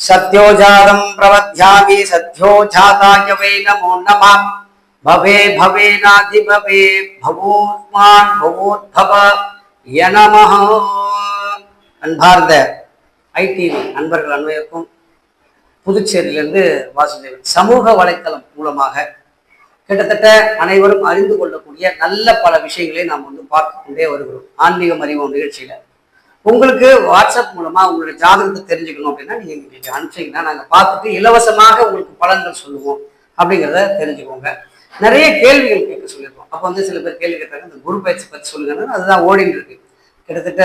सत्योजातं प्रवध्यामि सत्योजाताय वै नमो नमः भवे भवेनाधिभवे भवोत्मान् भवोद्भव நமः. அன்பார்ந்த ஐடிவி அன்பர்கள் அனைவருக்கும் புதுச்சேரியிலிருந்து வாசுதேவன். சமூக வலைத்தளம் மூலமாக கிட்டத்தட்ட அனைவரும் அறிந்து கொள்ளக்கூடிய நல்ல பல விஷயங்களை நாம் பார்த்து கொண்டே வருகிறோம். ஆன்மீகம் அறிவோம் நிகழ்ச்சியில உங்களுக்கு வாட்ஸ்அப் மூலமா உங்களுடைய ஜாதகத்தை தெரிஞ்சுக்கணும் அப்படின்னா நீங்க எங்களுக்கு அனுப்பிச்சீங்கன்னா நாங்கள் பார்த்துட்டு இலவசமாக உங்களுக்கு பலன்கள் சொல்லுவோம் அப்படிங்கிறத தெரிஞ்சுக்கோங்க. நிறைய கேள்விகள் கேட்க சொல்லியிருக்கோம். அப்போ சில பேர் கேள்வி கேட்டாங்க, இந்த குரு பயிற்சி பற்றி சொல்லுங்கன்னா அதுதான் ஓடின்னு இருக்கு. கிட்டத்தட்ட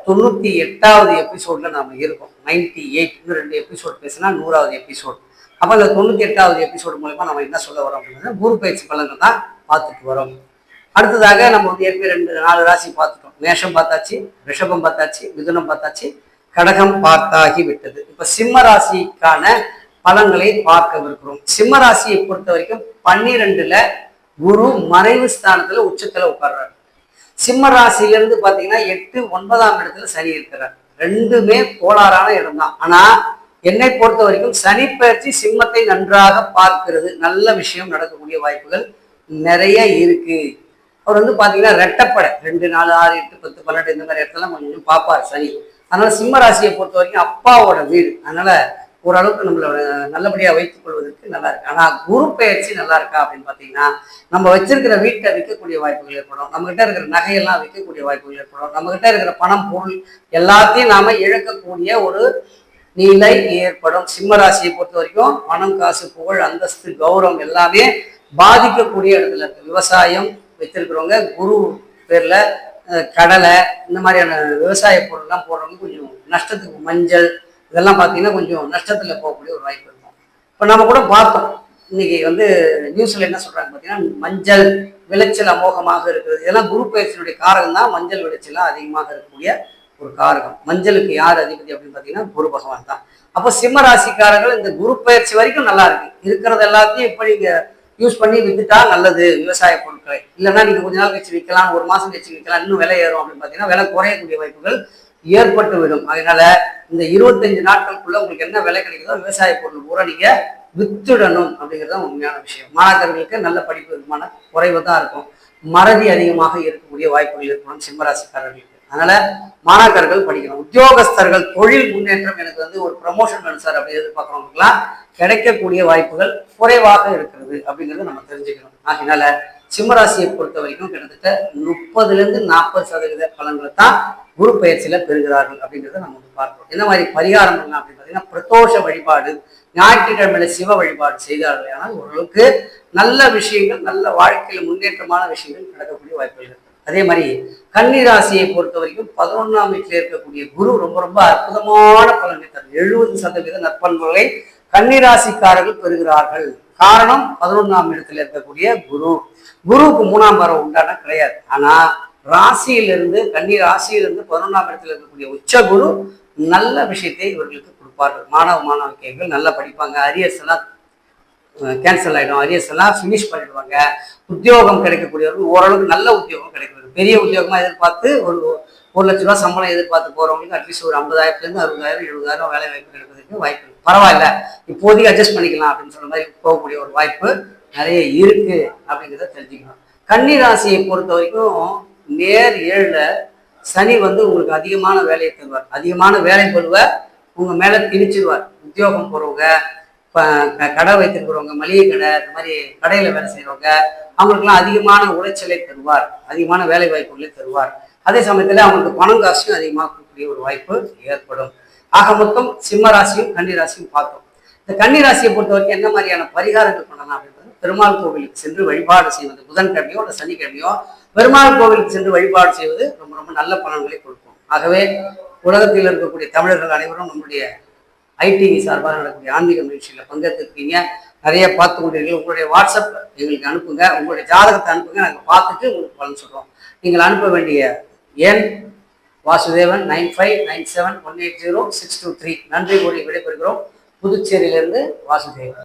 98வது எபிசோட்ல நாம இருக்கோம். 98 இன்னும் 2 எபிசோட் பேசினா 100வது எபிசோட். அப்போ அந்த 98வது எபிசோடு மூலமா நம்ம என்ன சொல்ல வரோம் அப்படின்னா குரு பயிற்சி பலன்கள் தான் பார்த்துட்டு வரோம். அடுத்ததாக நம்ம ஏற்கனவே 4 ராசி பார்த்துட்டோம். மேஷம் பார்த்தாச்சு, ரிஷபம் பார்த்தாச்சு, மிதுனம் பார்த்தாச்சு, கடகம் பார்த்தாகி விட்டது. இப்ப சிம்ம ராசிக்கான பலன்களை பார்க்கவிருக்கிறோம். சிம்ம ராசியை பொறுத்த வரைக்கும் 12ல குரு மறைவு ஸ்தானத்துல உச்சத்துல உட்கார்றாரு. சிம்ம ராசியிலிருந்து பாத்தீங்கன்னா 8, 9ஆம் இடத்துல சனி இருக்கிறார். ரெண்டுமே கோளாறான இடம் தான். ஆனா என்னை பொறுத்த வரைக்கும் சனி பயிற்சி சிம்மத்தை நன்றாக பார்க்கிறது. நல்ல விஷயம் நடக்கக்கூடிய வாய்ப்புகள் நிறைய இருக்கு. அவர் பாத்தீங்கன்னா ரெட்டப்படை 2, 4, 6, 8, 10, 12 இந்த மாதிரி இடத்துல கொஞ்சம் பார்ப்பார் சனி. அதனால சிம்ம ராசியை பொறுத்த வரைக்கும் அப்பாவோட வீடு, அதனால ஓரளவுக்கு நம்மளோட நல்லபடியா வைத்துக் கொள்வதற்கு நல்லா இருக்கு. ஆனா குரு பயிற்சி நல்லா இருக்கா அப்படின்னு பாத்தீங்கன்னா நம்ம வச்சிருக்கிற வீட்டை விற்கக்கூடிய வாய்ப்புகள் ஏற்படும். நம்ம கிட்ட இருக்கிற நகையெல்லாம் விற்கக்கூடிய வாய்ப்புகள் ஏற்படும். நம்ம கிட்ட இருக்கிற பணம் பொருள் எல்லாத்தையும் நாம இழக்கக்கூடிய ஒரு நிலை ஏற்படும். சிம்ம ராசியை பொறுத்த வரைக்கும் பணம், காசு, புகழ், அந்தஸ்து, கௌரவம் எல்லாமே பாதிக்கக்கூடிய இடத்துல இருக்கு. விவசாயம் வச்சிருக்கிறவங்க குரு பேர்ல கடலை இந்த மாதிரியான விவசாய பொருள்லாம் போடுறவங்க கொஞ்சம் நஷ்டத்துக்கு, மஞ்சள் இதெல்லாம் பார்த்தீங்கன்னா கொஞ்சம் நஷ்டத்துல போகக்கூடிய ஒரு வாய்ப்பு இருக்கும். இப்போ நம்ம கூட பார்த்தோம் இன்னைக்கு நியூஸ்ல என்ன சொல்றாங்க பார்த்தீங்கன்னா மஞ்சள் விளைச்சல் அமோகமாக இருக்கிறது. இதெல்லாம் குரு பயிற்சியினுடைய காரகம் தான். மஞ்சள் விளைச்சலாம் அதிகமாக இருக்கக்கூடிய ஒரு காரகம். மஞ்சளுக்கு யார் அதிபதி அப்படின்னு பார்த்தீங்கன்னா குரு பகவான் தான். அப்போ சிம்ம ராசிக்காரர்கள் இந்த குரு பயிற்சி வரைக்கும் நல்லா இருக்கு. இருக்கிறது எல்லாத்தையும் இப்படி யூஸ் பண்ணி வித்துட்டா நல்லது விவசாய பொருட்களை. இல்லைன்னா நீங்க கொஞ்ச நாள் கழிச்சு விற்கலாம், 1 மாசம் கழிச்சு விற்கலாம், இன்னும் விலை ஏறும் அப்படின்னு பார்த்தீங்கன்னா விலை குறையக்கூடிய வாய்ப்புகள் ஏற்பட்டு விடும். அதனால இந்த 25 நாட்களுக்குள்ள உங்களுக்கு என்ன விலை கிடைக்குதோ விவசாய பொருள் பூரா நீங்க வித்துடணும் அப்படிங்கிறது உண்மையான விஷயம். மாணாக்கர்களுக்கு நல்ல படிப்பு விதமான குறைவு தான் இருக்கும். மறதி அதிகமாக இருக்கக்கூடிய வாய்ப்புகள் ஏற்படும் சிம்மராசிக்காரர்களுக்கு. அதனால மாணாக்கர்கள் படிக்கணும். உத்தியோகஸ்தர்கள் தொழில் முன்னேற்றம், எனக்கு ஒரு ப்ரமோஷன் வேணும் சார் அப்படி எதிர்பார்க்கறவங்களுக்குலாம் கிடைக்கக்கூடிய வாய்ப்புகள் குறைவாக இருக்கிறது அப்படிங்கிறத நம்ம தெரிஞ்சுக்கணும். அதனால சிம்மராசியை பொறுத்த வரைக்கும் கிட்டத்தட்ட 30லேருந்து 40% பலன்களை தான் குரு பயிற்சியில பெறுகிறார்கள் அப்படிங்கிறத நம்ம பார்க்கிறோம். என்ன மாதிரி பரிகாரம் பண்ணலாம் அப்படின்னு பார்த்தீங்கன்னா பிரதோஷ வழிபாடு, ஞாயிற்றுக்கிழமையில சிவ வழிபாடு செய்தார்கள். ஆனால் ஓரளவுக்கு நல்ல விஷயங்கள், நல்ல வாழ்க்கையில முன்னேற்றமான விஷயங்கள் நடக்கக்கூடிய வாய்ப்புகள் இருக்கு. அதே மாதிரி கன்னி ராசியை பொறுத்த வரைக்கும் 11ஆம் வீட்டில் இருக்கக்கூடிய குரு ரொம்ப ரொம்ப அற்புதமான பலன்களை தரும். 70% நற்பண்புகளை கன்னிராசிக்காரர்கள் பெறுகிறார்கள். காரணம் 11ஆம் இடத்துல இருக்கக்கூடிய குரு. குருவுக்கு 3ஆம் பாரம் உண்டான கிடையாது. ஆனா ராசியிலிருந்து, கன்னி ராசியிலிருந்து 11ஆம் இடத்துல இருக்கக்கூடிய உச்ச குரு நல்ல விஷயத்தை இவர்களுக்கு கொடுப்பார்கள். மாணவிகள் நல்லா படிப்பாங்க. அரியர்ஸ் எல்லாம் கேன்சல் ஆகிடும். அரியர்ஸ் எல்லாம் ஃபினிஷ் பண்ணிடுவாங்க. உத்தியோகம் கிடைக்கக்கூடியவர்கள் ஓரளவுக்கு நல்ல உத்தியோகம் கிடைக்கிறது. பெரிய உத்தியோகமா எதிர்பார்த்து ஒரு 1 லட்ச ரூபாய் சம்பளம் எதிர்பார்த்து போறவங்களுக்கு அட்லீஸ்ட் ஒரு 50,000லேருந்து 60,000, 70,000 வேலை வாய்ப்பு கிடைப்பதற்கு வாய்ப்பு பரவாயில்ல, இப்போதைக்கு அட்ஜஸ்ட் பண்ணிக்கலாம் அப்படின்னு சொல்ற மாதிரி போகக்கூடிய ஒரு வாய்ப்பு நிறைய இருக்கு அப்படிங்கிறத தெரிஞ்சுக்கணும். கன்னி ராசியை பொறுத்த வரைக்கும் நேர் 7ல சனி உங்களுக்கு அதிகமான வேலையை தருவார். அதிகமான வேலை பொருவ உங்க மேல திணிச்சிருவார். உத்தியோகம் போறவங்க, கடை வைத்திருக்கிறவங்க, மளிகை கடை, இந்த மாதிரி கடையில வேலை செய்யறவங்க அவங்களுக்குலாம் அதிகமான உளைச்சலை தருவார். அதிகமான வேலை வாய்ப்புகளை தருவார். அதே சமயத்துல அவங்களுக்கு பணம் காசும் அதிகமாக கொடுக்கக்கூடிய ஒரு வாய்ப்பு ஏற்படும். ஆக மொத்தம் சிம்ம ராசியும் கன்னி ராசியும் பார்த்தோம். இந்த கன்னி ராசியை பொறுத்த வரைக்கும் என்ன மாதிரியான பரிகாரங்கள் பண்ணலாம் அப்படின்றது, பெருமாள் கோவிலுக்கு சென்று வழிபாடு செய்வது, புதன்கிழமையோ அல்ல சனிக்கிழமையோ பெருமாள் கோவிலுக்கு சென்று வழிபாடு செய்வது ரொம்ப ரொம்ப நல்ல பலன்களை கொடுக்கும். ஆகவே உலகத்தில் இருக்கக்கூடிய தமிழர்கள் அனைவரும் நம்முடைய ஐடிவி சார்பாக நடக்கக்கூடிய ஆன்மீக நிகழ்ச்சியில பங்கேற்றிருக்கீங்க. நிறைய பார்த்து கொண்டிருக்கீங்க. உங்களுடைய வாட்ஸ்அப் எங்களுக்கு அனுப்புங்க, உங்களுடைய ஜாதகத்தை அனுப்புங்க, நாங்கள் பார்த்துட்டு உங்களுக்கு பலன் சொல்றோம். நீங்கள் அனுப்ப வேண்டிய எண் வாசுதேவன் 9597180623. நன்றி கூறி விடைபெறுகிறோம். புதுச்சேரியிலிருந்து வாசுதேவன்.